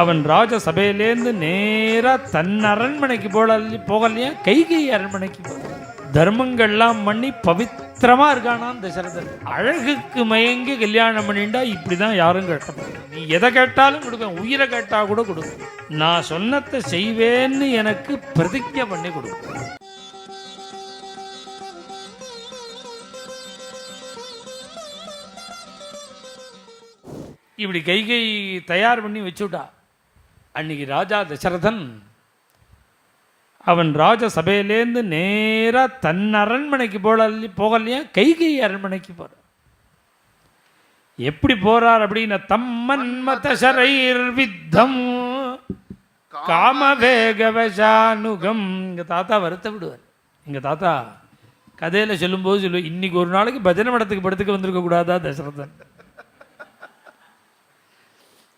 அவன் ராஜசபையிலேருந்து நேராக தன் அரண்மனைக்கு போகலையா, கைகை அரண்மனைக்கு தர்மங்கள்லாம் பண்ணி பவித்திரமா இருக்கானான் தசரதன். அழகுக்கு மயங்கி கல்யாணம் பண்ணிட்டா இப்படிதான் யாரும் கேட்டப்படும். நீ எதை கேட்டாலும் கொடுப்பேன், உயிரை கேட்டா கூட கொடுப்பேன், நான் சொன்னதை செய்வேன்னு எனக்கு பிரதிஜை பண்ணி கொடுப்பேன். இப்படி கைகை தயார் பண்ணி வச்சுட்டா. அன்னைக்கு ராஜா தசரதன் அவன் ராஜசபையிலேருந்து நேராக தன் அரண்மனைக்கு போகலையா, கைகை அரண்மனைக்கு போகிறார். எப்படி போறார் அப்படின்னா, தம்மன்மதசரைர் வித்தம் காமவேகவசானுகம். எங்கள் தாத்தா வருத்த விடுவார். எங்கள் தாத்தா கதையில் சொல்லும்போது சொல்லுவோம், இன்னைக்கு ஒரு நாளைக்கு பஜனை மடத்துக்கு படத்துக்கு வந்திருக்க கூடாதா தசரதன்,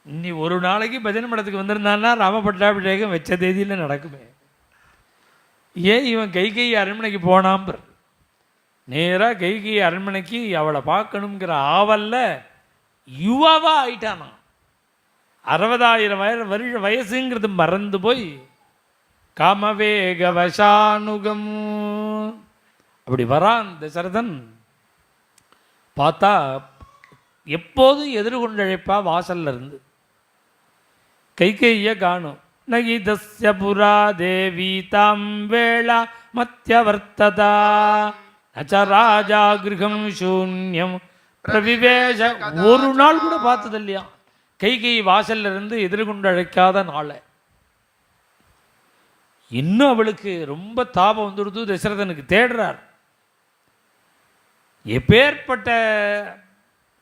இன்னி ஒரு நாளைக்கு பஜனை மடத்துக்கு வந்திருந்தான்னா ராமபட்டாபிஷேகம் வச்ச தேதியில் நடக்குமே. ஏன் இவன் கைகை அரண்மனைக்கு போனாம்பர், நேராக கைகை அரண்மனைக்கு அவளை பார்க்கணுங்கிற ஆவல்ல யுவாவா ஆயிட்டானா. 60,000 வயசுங்கிறது மறந்து போய் காமவேகவசானுகம் அப்படி வரான் தசரதன். பார்த்தா எப்போதும் எதிர்கொண்டழைப்பா வாசல்ல இருந்து கைகையை காணும். நகிதஸ்ய புரா தேவி தாம் வேளா மத்தியவர்த்ததா நச்ச ராஜா கிருகம் சூன்யம் பிரவிவேஷ. ஒரு நாள் கூட பார்த்தது இல்லையா கைகை வாசல்ல இருந்து எதிர்கொண்டு அழைக்காத நாளை. இன்னும் அவளுக்கு ரொம்ப தாபம் வந்துடுது. தசரதனுக்கு தேடுறார். எப்பேற்பட்ட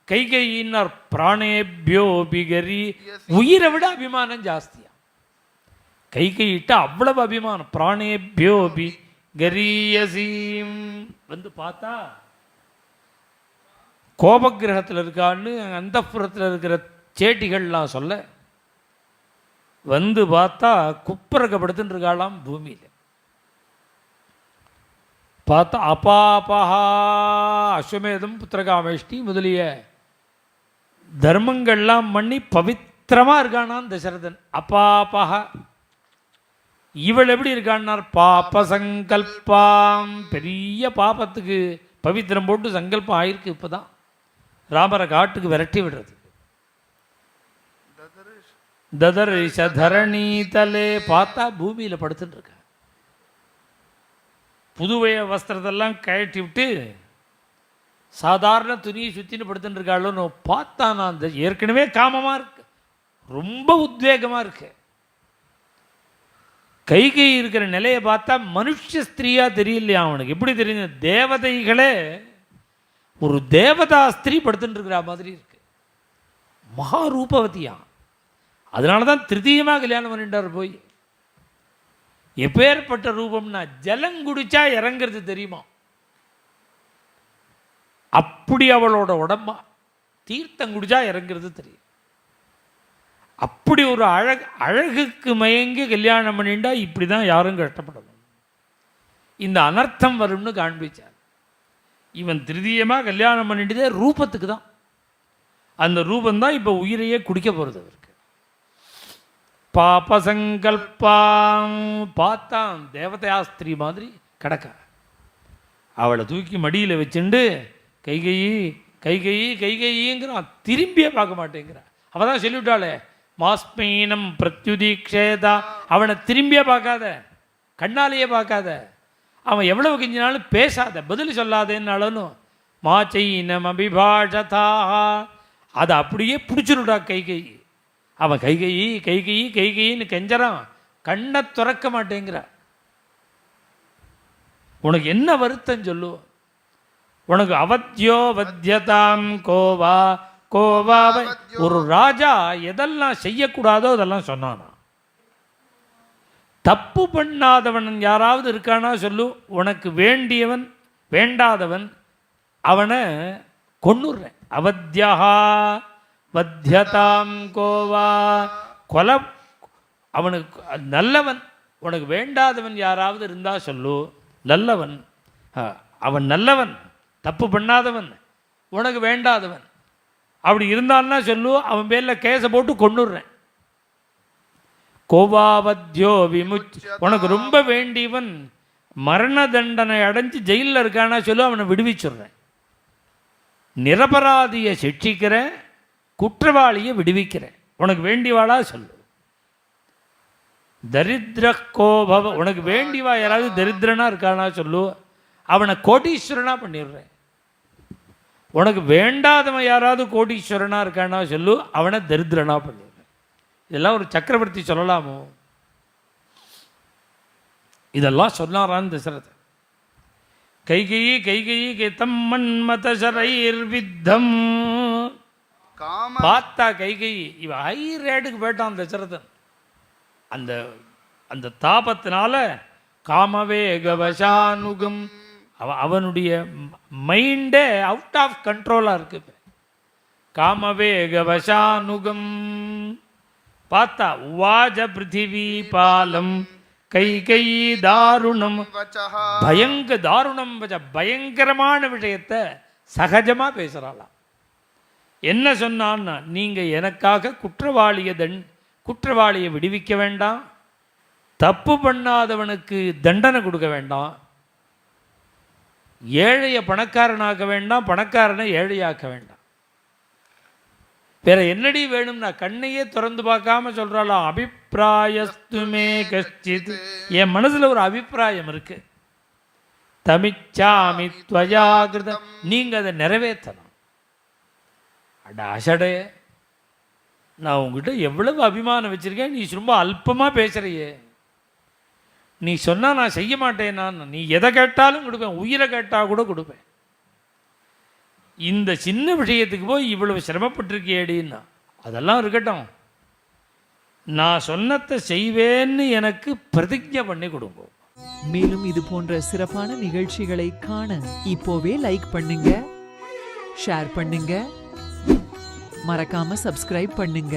கைகையினார் பிராணேபியோ பிகரி, உயிரை விட அபிமானம் ஜாஸ்தியா. கைகையிட்ட அவ்வளவு அபிமானம். பிராணேபியோ பி கரியசீம். வந்து பார்த்தா கோபகிரகத்தில் இருக்கான்னு அந்தப்புறத்தில் இருக்கிற சேட்டிகள்லாம் சொல்ல, வந்து பார்த்தா குப்பரகப்படுத்துன்னு இருக்காளாம் பூமியில். பார்த்தா அபாபஹா அஸ்வமேதம் புத்திரகாமேஷ்டி முதலிய தர்மங்கள்லாம் பண்ணி பவித்திரமா இருக்கானான் தசரதன். அபாபஹா. இவள் எப்படி இருக்கான்னார், பாப சங்கல்பாம். பெரிய பாபத்துக்கு பவித்திரம் போட்டு சங்கல்பம் ஆயிருக்கு. இப்போதான் ராமரை காட்டுக்கு விரட்டி விடுறது. ததர்ஷ தரணி தலே. பார்த்தா பூமியில் படுத்துட்டு இருக்க. புதுவைய வஸ்திரத்தெல்லாம் கழட்டி விட்டு சாதாரண துணியை சுற்றின்னு படுத்துட்டு இருக்காளோன்னு பார்த்தா நான் ஏற்கனவே காமமாக இருக்கு, ரொம்ப உத்வேகமாக இருக்கு. கைகை இருக்கிற நிலையை பார்த்தா மனுஷ ஸ்திரீயா தெரியலையா அவனுக்கு. எப்படி தெரியுது, தேவதைகளே ஒரு தேவதா ஸ்திரீ படுத்துட்டு இருக்கிற மாதிரி இருக்கு. மகா ரூபவதியா. அதனால தான் திருத்தீயமாக கல்யாணம் பண்ணிட்டார் போய். எப்பேற்பட்ட ரூபம்னா ஜலங்குடிச்சா இறங்கிறது தெரியுமா, அப்படி அவளோட உடம்பா. தீர்த்தம் குடிச்சா இறங்கிறது தெரியும். அப்படி ஒரு அழகுக்கு மயங்கி கல்யாணம் பண்ணிட்டா இப்படி தான் யாரும் கஷ்டப்படணும். இந்த அனர்த்தம் வரும்னு காண்பிச்சார். இவன் திருதியமாக கல்யாணம் பண்ணிட்டதே ரூபத்துக்கு தான். அந்த ரூபந்தான் இப்போ உயிரையே குடிக்க போகிறது அவருக்கு. பாபசங்கல்பாம். பார்த்தான் தேவதையாஸ்திரி மாதிரி கிடக்க. அவளை தூக்கி மடியில் வச்சுண்டு கைகையி கைகையி கைகையிங்கிறான். திரும்பியே பார்க்க மாட்டேங்கிறான். அவள் தான் சொல்லிவிட்டாளே, மாஸ்மீனம் பிரத்யுதீக்ஷேதா. அவனை திரும்பியே பார்க்காத, கண்ணாலேயே பார்க்காத, அவன் எவ்வளவு கெஞ்சினாலும் பேசாத, பதில் சொல்லாதேன்னாலும் மாச்சைனம் அபிபாஷதா. அதை அப்படியே பிடிச்சிருடா கைகை. அவன் கைகையி கைகையி கைகையின்னு கெஞ்சறான், கண்ணை துறக்க மாட்டேங்கிற. உனக்கு என்ன வருத்தம் சொல்லு. உனக்கு அவத்தியோ வத்தியதாம் கோவா கோவாவை. ஒரு ராஜா எதெல்லாம் செய்யக்கூடாதோ அதெல்லாம் சொன்னானா. தப்பு பண்ணாதவன் யாராவது இருக்கானா சொல்லு. உனக்கு வேண்டியவன் வேண்டாதவன் அவனை கொன்னுடுறேன். அவத்தியா வத்தியதாம் கோவா. கொலை. அவனுக்கு நல்லவன். உனக்கு வேண்டாதவன் யாராவது இருந்தா சொல்லு. நல்லவன் அவன் நல்லவன், தப்பு பண்ணாதவன், உனக்கு வேண்டாதவன் அப்படி இருந்தான்னா சொல்லு. அவன் பேரில் கேஸை போட்டு கொன்னுடுறேன். கோபாவத்யோ விமுச். உனக்கு ரொம்ப வேண்டியவன் மரண தண்டனை அடைஞ்சு ஜெயிலில் இருக்கானா சொல்லு, அவனை விடுவிச்சுடுறேன். நிரபராதியை சிட்சிக்கிறேன், குற்றவாளியை விடுவிக்கிறேன். உனக்கு வேண்டியவாளா சொல்லு. தரித்திர கோபவ, உனக்கு வேண்டிவா யாராவது தரித்திரனா இருக்கானா சொல்லு, அவனை கோடீஸ்வரனா பண்ணிடுறேன். உனக்கு வேண்டாதவன் யாராவது கோடீஸ்வரனா இருக்கானா சொல்லு, அவனை தரித்திரனா பண்ணிடுறேன். இதெல்லாம் ஒரு சக்கரவர்த்தி சொல்லலாமோ? இதெல்லாம் சொன்னாரான் தசரதன். கைகையி கேத்தம் மன்மத சரைர் வித்தம். பார்த்தா கைகையி இவ ஹை ரேட்டுக்கு போயிட்டான் தசரதன். அந்த அந்த தாபத்தினால காமவேகவசானுகம், அவனுடைய மைண்டே அவுட் ஆஃப் கண்ட்ரோலாக இருக்குது. காமவேகவசானுகம் பார்த்தா உவாஜ பிருத்திவி பாலம் கைகை தாருணம். தாருணம் பயங்கரமான விஷயத்தை சகஜமாக பேசுகிறாளாம். என்ன சொன்னான்னா, நீங்கள் எனக்காக குற்றவாளியை விடுவிக்க வேண்டாம், தப்பு பண்ணாதவனுக்கு தண்டனை கொடுக்க வேண்டாம், ஏழையை பணக்காரனாக்க வேண்டாம், பணக்காரனை ஏழையாக்க வேண்டாம். வேற என்னடி வேணும்னா கண்ணையே திறந்து பார்க்காம சொல்றாளாம். அபிப்பிராயஸ்துமே கஷ்டித், என் மனசுல ஒரு அபிப்பிராயம் இருக்கு. தமிச்சாமி துவயாகிருதம், நீங்க அதை நிறைவேற்றணும். அட அசடே, நான் உங்ககிட்ட எவ்வளவு அபிமானம் வச்சிருக்கேன், நீ ரொம்ப அல்பமா பேசுறியே. நீ சொன்னா நான் செய்ய மாட்டேன். நீ எதை கேட்டாலும் கொடுப்பேன், உயிரை கேட்டா கூட கொடுப்பேன். இந்த சின்ன விஷயத்துக்கு போய் இவ்வளவு சிரமப்பட்டிருக்கேடின்னா, அதெல்லாம் இருக்கட்டும், நான் சொன்னதை செய்வேன்னு எனக்கு பிரதிஜை பண்ணி கொடுங்க. மேலும் இது போன்ற சிறப்பான நிகழ்ச்சிகளை காண இப்போவே லைக் பண்ணுங்க, ஷேர் பண்ணுங்க, மறக்காம சப்ஸ்கிரைப் பண்ணுங்க.